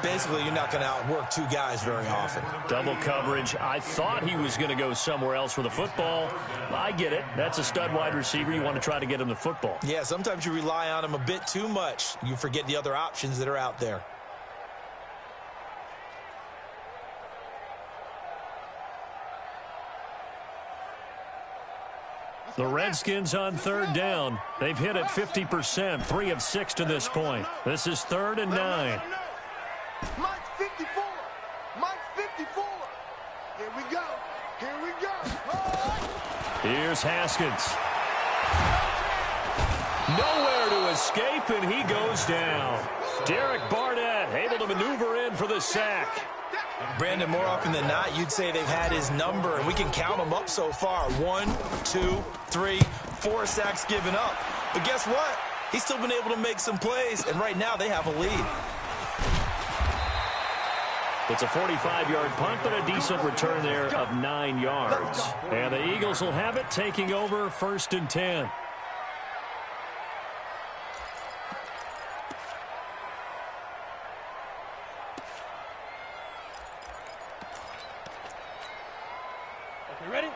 Basically, you're not going to outwork two guys very often. Double coverage. I thought he was going to go somewhere else with the football. I get it. That's a stud wide receiver. You want to try to get him the football. Yeah, sometimes you rely on him a bit too much. You forget the other options that are out there. The Redskins on 3rd down. They've hit it 50%, 3 of 6 to this point. This is 3rd and 9. Mike 54. Mike 54. Here we go. Here we go. Here's Haskins. Nowhere to escape, and he goes down. Derek Barnett able to maneuver in for the sack. Brandon, more often than not, you'd say they've had his number, and we can count them up so far. 1, 2, 3, 4 sacks given up. But guess what? He's still been able to make some plays, and right now they have a lead. It's a 45-yard punt, but a decent return there of 9 yards. And the Eagles will have it, taking over 1st and 10.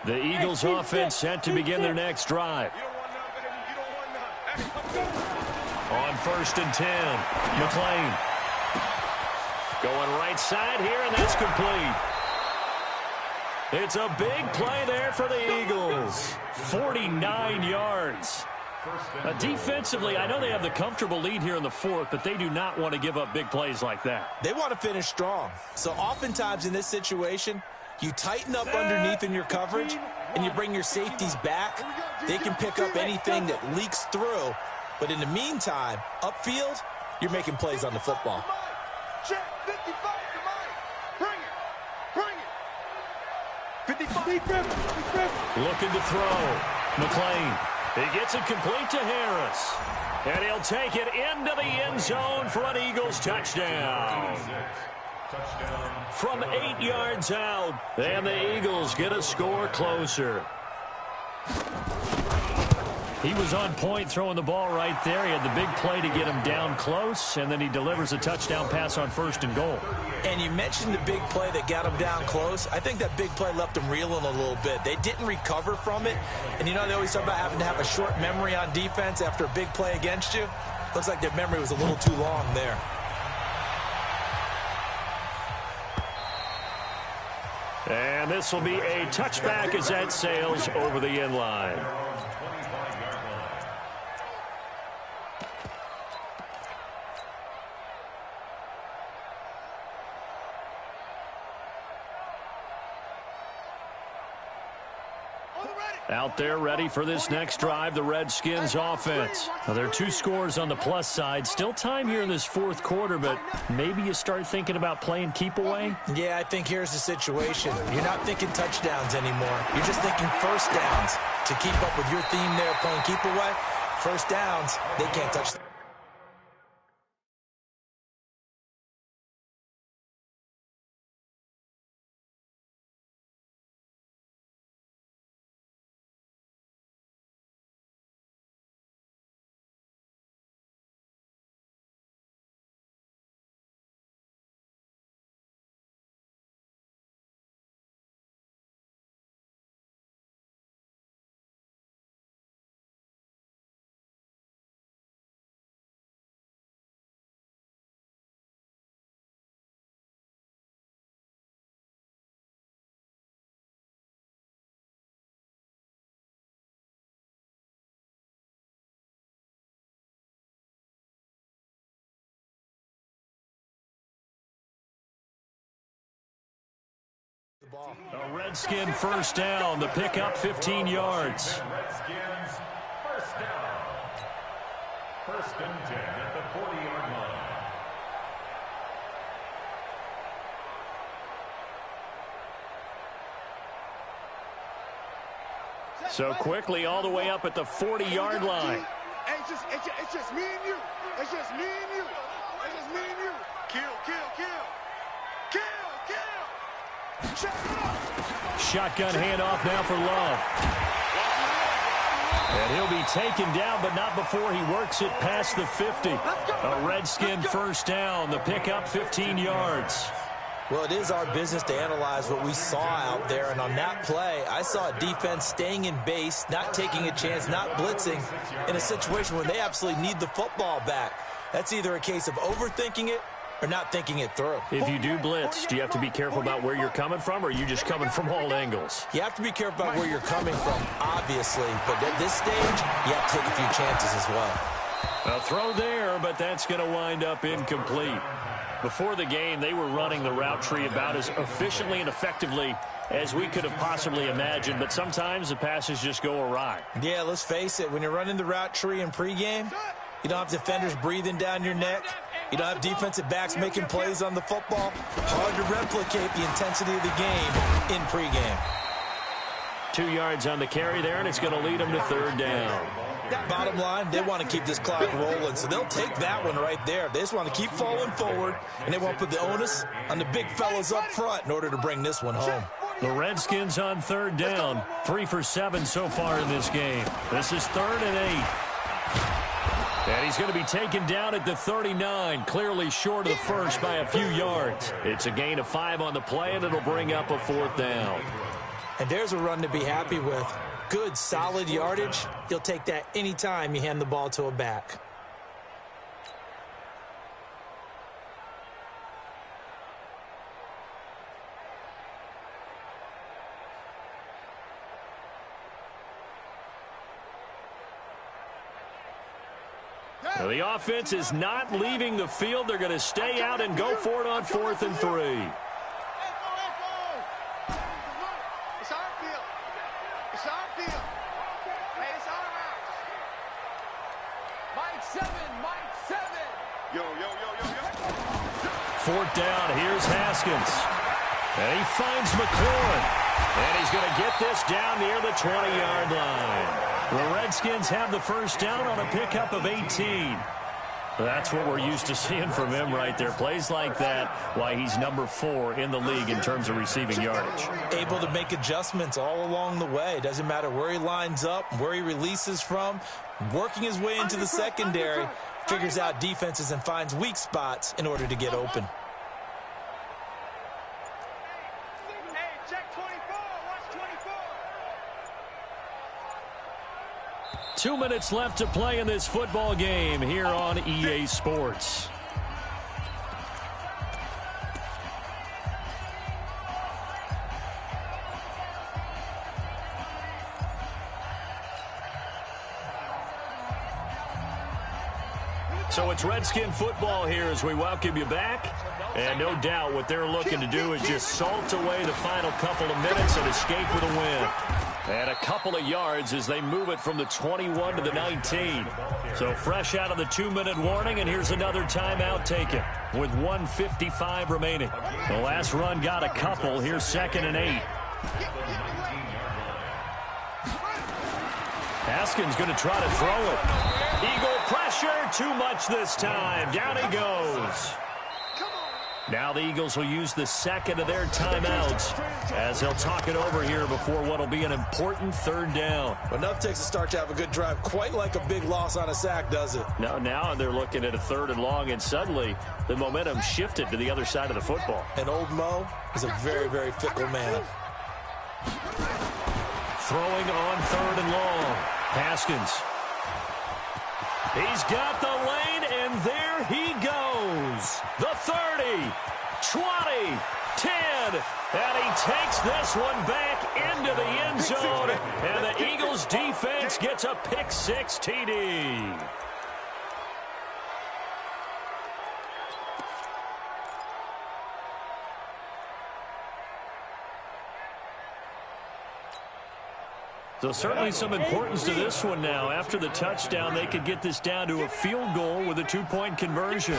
The Eagles offense set to begin their next drive. On 1st and 10, McLean. Going right side here, and that's complete. It's a big play there for the Eagles. 49 yards. Defensively, I know they have the comfortable lead here in the 4th, but they do not want to give up big plays like that. They want to finish strong. So oftentimes in this situation, you tighten up underneath in your coverage, and you bring your safeties back. They can pick up anything that leaks through. But in the meantime, upfield, you're making plays on the football. Check 55 to Mike. Bring it. 55. Looking to throw. McLean. He gets it complete to Harris. And he'll take it into the end zone for an Eagles touchdown. From 8 yards out, and the Eagles get a score closer. He was on point throwing the ball right there. He had the big play to get him down close, and then he delivers a touchdown pass on 1st and goal. And you mentioned the big play that got him down close. I think that big play left him reeling a little bit. They didn't recover from it. And you know, they always talk about having to have a short memory on defense after a big play against you. Looks like their memory was a little too long there. And this will be a touchback as that sails over the end line. Out there ready for this next drive, the Redskins offense. Now, there are 2 scores on the plus side. Still time here in this 4th quarter, but maybe you start thinking about playing keep away? Yeah, I think here's the situation. You're not thinking touchdowns anymore. You're just thinking first downs. To keep up with your theme there, playing keep away, first downs, they can't touch the ball. A Redskin first down. The pickup 15 yards. Redskins first down. First and 10 at the 40-yard line. So quickly all the way up at the 40-yard line. It's just me and you. It's just me and you. It's just me and you. Kill, kill, kill. Kill, kill. Shut up. Shotgun handoff now for Love. And he'll be taken down, but not before he works it past the 50. A Redskin first down. The pickup 15 yards. Well, it is our business to analyze what we saw out there, and on that play, I saw a defense staying in base, not taking a chance, not blitzing, in a situation where they absolutely need the football back. That's either a case of overthinking it or not thinking it through. If you do blitz, do you have to be careful about where you're coming from, or are you just coming from all angles? You have to be careful about where you're coming from, obviously, but at this stage, you have to take a few chances as well. A throw there, but that's going to wind up incomplete. Before the game, they were running the route tree about as efficiently and effectively as we could have possibly imagined, but sometimes the passes just go awry. Yeah, let's face it, when you're running the route tree in pregame, you don't have defenders breathing down your neck. You don't have defensive backs making plays on the football. Hard to replicate the intensity of the game in pregame. 2 yards on the carry there, and it's going to lead them to third down. Bottom line, they want to keep this clock rolling, so they'll take that one right there. They just want to keep falling forward, and they want to put the onus on the big fellas up front in order to bring this one home. The Redskins on third down. 3 for 7 so far in this game. This is 3rd and 8. And he's going to be taken down at the 39, clearly short of the first by a few yards. It's a gain of 5 on the play, and it'll bring up a 4th down. And there's a run to be happy with. Good, solid yardage. You'll take that anytime you hand the ball to a back. Well, the offense is not leaving the field. They're going to stay out and go for it on 4th and 3. Fourth down, here's Haskins. And he finds McLaurin. And he's going to get this down near the 20-yard line. The Redskins have the first down on a pickup of 18. That's what we're used to seeing from him right there. Plays like that, why he's number 4 in the league in terms of receiving yardage. Able to make adjustments all along the way. Doesn't matter where he lines up, where he releases from. Working his way into the secondary, figures out defenses and finds weak spots in order to get open. Hey, check 24. Watch 24. 2 minutes left to play in this football game here on EA Sports. So it's Redskin football here as we welcome you back. And no doubt what they're looking to do is just salt away the final couple of minutes and escape with a win. And a couple of yards as they move it from the 21 to the 19. So fresh out of the 2-minute warning, and here's another timeout taken with 1:55 remaining. The last run got a couple. Here's 2nd and 8. Haskins going to try to throw it. Eagle pressure, too much this time. Down he goes. Now the Eagles will use the second of their timeouts as they'll talk it over here before what will be an important 3rd down. Enough takes a start to have a good drive, quite like a big loss on a sack, does it? Now they're looking at a 3rd and long, and suddenly the momentum shifted to the other side of the football. And old Mo is a very, very fickle man. Throwing on 3rd and long. Haskins. He's got the lane, and there he goes. The 30, 20, 10, and he takes this one back into the end zone, and the Eagles defense gets a pick-6 TD. So certainly some importance to this one now. After the touchdown, they could get this down to a field goal with a 2-point conversion.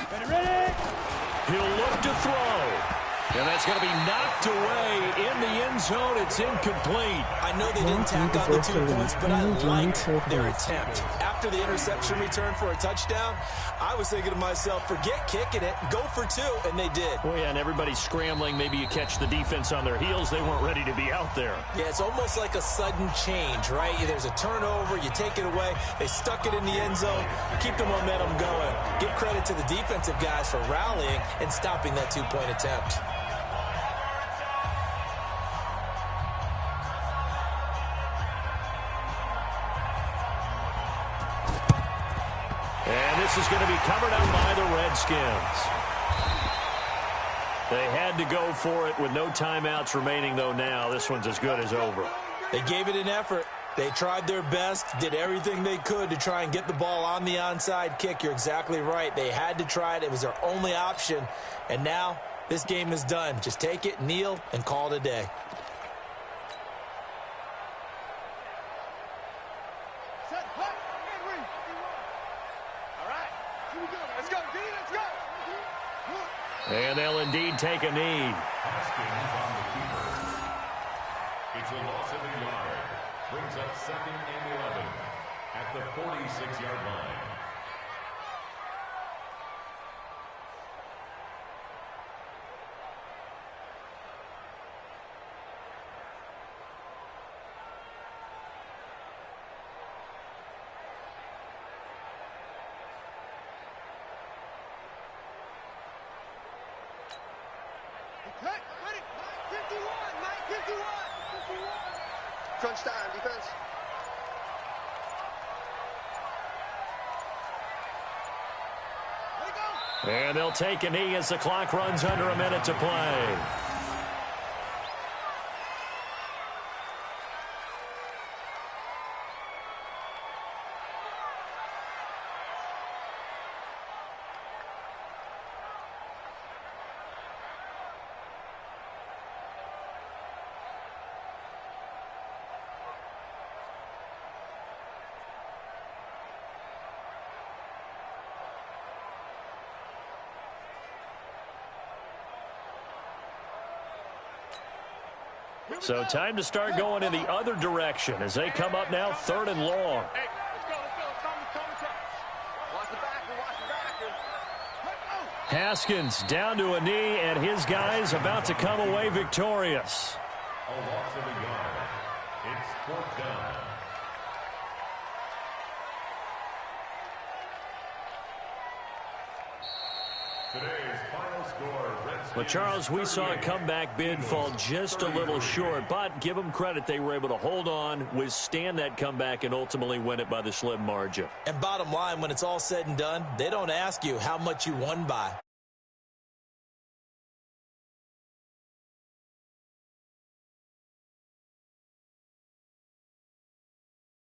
He'll look to throw. And that's going to be knocked away in the end zone. It's incomplete. I know they didn't tack on the 2 points, but I liked their attempt. After the interception return for a touchdown, I was thinking to myself, forget kicking it, go for 2, and they did. Oh, yeah, and everybody's scrambling. Maybe you catch the defense on their heels. They weren't ready to be out there. Yeah, it's almost like a sudden change, right? There's a turnover, you take it away. They stuck it in the end zone. Keep the momentum going. Give credit to the defensive guys for rallying and stopping that 2-point attempt. And this is going to be covered up by the Redskins. They had to go for it with no timeouts remaining, though now. This one's as good as over. They gave it an effort. They tried their best, did everything they could to try and get the ball on the onside kick. You're exactly right. They had to try it. It was their only option. And now this game is done. Just take it, kneel, and call it a day. And they'll indeed take a knee. Haskins on the keeper. It's a loss of a yard. Brings up 2nd and 11 at the 46-yard line. Ready? 51, Mike, 51. Crunch time, defense. And they'll take a knee as the clock runs under a minute to play. So time to start going in the other direction as they come up now 3rd and long. Hey, let's go. Watch the back. Haskins down to a knee, and his guys about to come away victorious. A loss of a yard. It's 4th down. Today's final score, Redskins. Well, Charles, we saw a comeback bid fall just a little short, but give them credit. They were able to hold on, withstand that comeback, and ultimately win it by the slim margin. And bottom line, when it's all said and done, they don't ask you how much you won by.